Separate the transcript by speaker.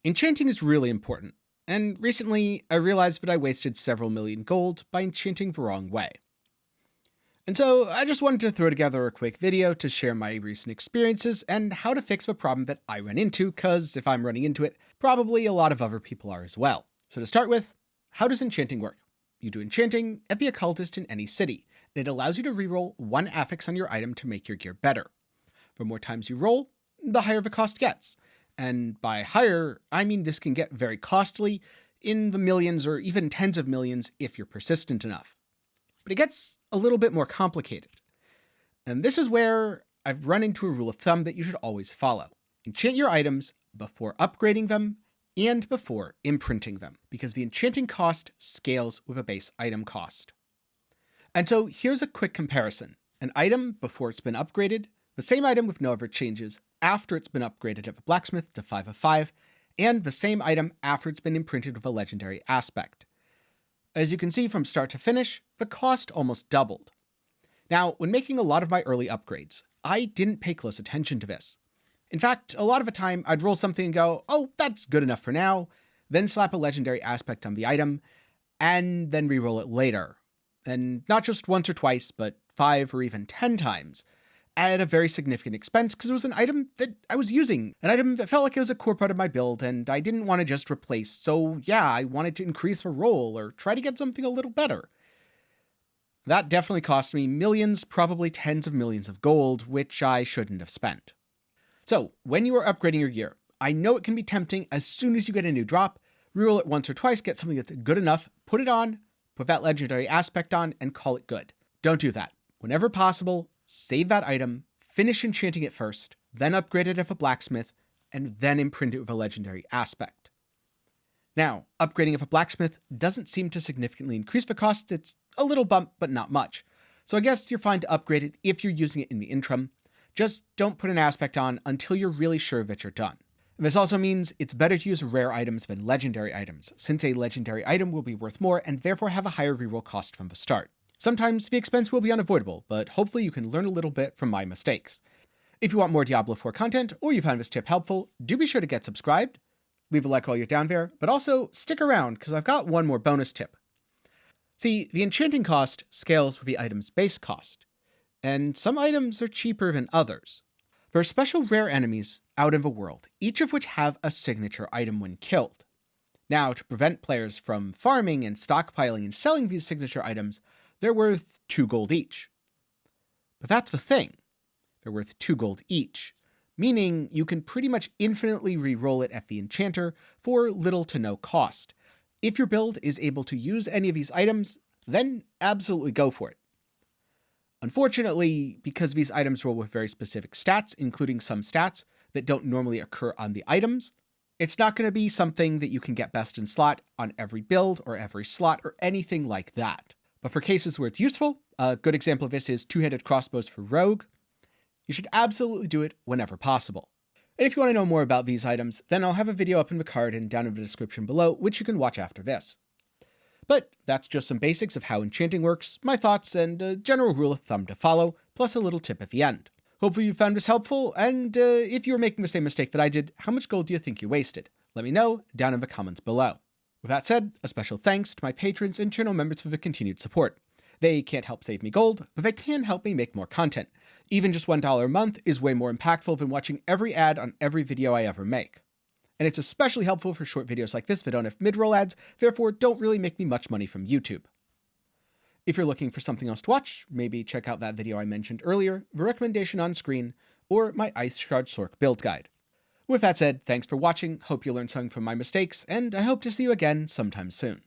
Speaker 1: Enchanting is really important, and recently I realized that I wasted several million gold by enchanting the wrong way. And so I just wanted to throw together a quick video to share my recent experiences and how to fix the problem that I ran into, cause if I'm running into it, probably a lot of other people are as well. So to start with, how does enchanting work? You do enchanting at the Occultist in any city, and it allows you to reroll one affix on your item to make your gear better. The more times you roll, the higher the cost gets. And by higher, I mean this can get very costly, in the millions or even tens of millions if you're persistent enough. But it gets a little bit more complicated. And this is where I've run into a rule of thumb that you should always follow. Enchant your items before upgrading them and before imprinting them, because the enchanting cost scales with a base item cost. And so here's a quick comparison. An item before it's been upgraded, the same item with no other changes after it's been upgraded at the blacksmith to 5 of 5, and the same item after it's been imprinted with a legendary aspect. As you can see from start to finish, the cost almost doubled. Now, when making a lot of my early upgrades, I didn't pay close attention to this. In fact, a lot of the time I'd roll something and go, oh, that's good enough for now, then slap a legendary aspect on the item, and then reroll it later. And not just once or twice, but 5 or even 10 times, at a very significant expense because it was an item that I was using, an item that felt like it was a core part of my build and I didn't want to just replace, so yeah, I wanted to increase the roll or try to get something a little better. That definitely cost me millions, probably tens of millions of gold, which I shouldn't have spent. So, when you are upgrading your gear, I know it can be tempting as soon as you get a new drop, reroll it once or twice, get something that's good enough, put it on, put that legendary aspect on, and call it good. Don't do that. Whenever possible, save that item, finish enchanting it first, then upgrade it at a blacksmith, and then imprint it with a legendary aspect. Now, upgrading of a blacksmith doesn't seem to significantly increase the cost, it's a little bump, but not much. So I guess you're fine to upgrade it if you're using it in the interim. Just don't put an aspect on until you're really sure that you're done. And this also means it's better to use rare items than legendary items, since a legendary item will be worth more and therefore have a higher reroll cost from the start. Sometimes the expense will be unavoidable, but hopefully you can learn a little bit from my mistakes. If you want more Diablo IV content, or you found this tip helpful, do be sure to get subscribed, leave a like while you're down there, but also stick around because I've got one more bonus tip. See, the enchanting cost scales with the item's base cost, and some items are cheaper than others. There are special rare enemies out in the world, each of which have a signature item when killed. Now, to prevent players from farming and stockpiling and selling these signature items, they're worth 2 gold each. But that's the thing. They're worth 2 gold each, meaning you can pretty much infinitely re-roll it at the enchanter for little to no cost. If your build is able to use any of these items, then absolutely go for it. Unfortunately, because these items roll with very specific stats, including some stats that don't normally occur on the items, it's not going to be something that you can get best in slot on every build or every slot or anything like that. But for cases where it's useful, a good example of this is two-handed crossbows for Rogue. You should absolutely do it whenever possible. And if you want to know more about these items, then I'll have a video up in the card and down in the description below, which you can watch after this. But that's just some basics of how enchanting works, my thoughts, and a general rule of thumb to follow, plus a little tip at the end. Hopefully you found this helpful, and if you were making the same mistake that I did, how much gold do you think you wasted? Let me know down in the comments below. With that said, a special thanks to my patrons and channel members for the continued support. They can't help save me gold, but they can help me make more content. Even just $1 a month is way more impactful than watching every ad on every video I ever make. And it's especially helpful for short videos like this that don't have mid-roll ads, therefore don't really make me much money from YouTube. If you're looking for something else to watch, maybe check out that video I mentioned earlier, the recommendation on screen, or my Ice Shard Sork build guide. With that said, thanks for watching, hope you learned something from my mistakes, and I hope to see you again sometime soon.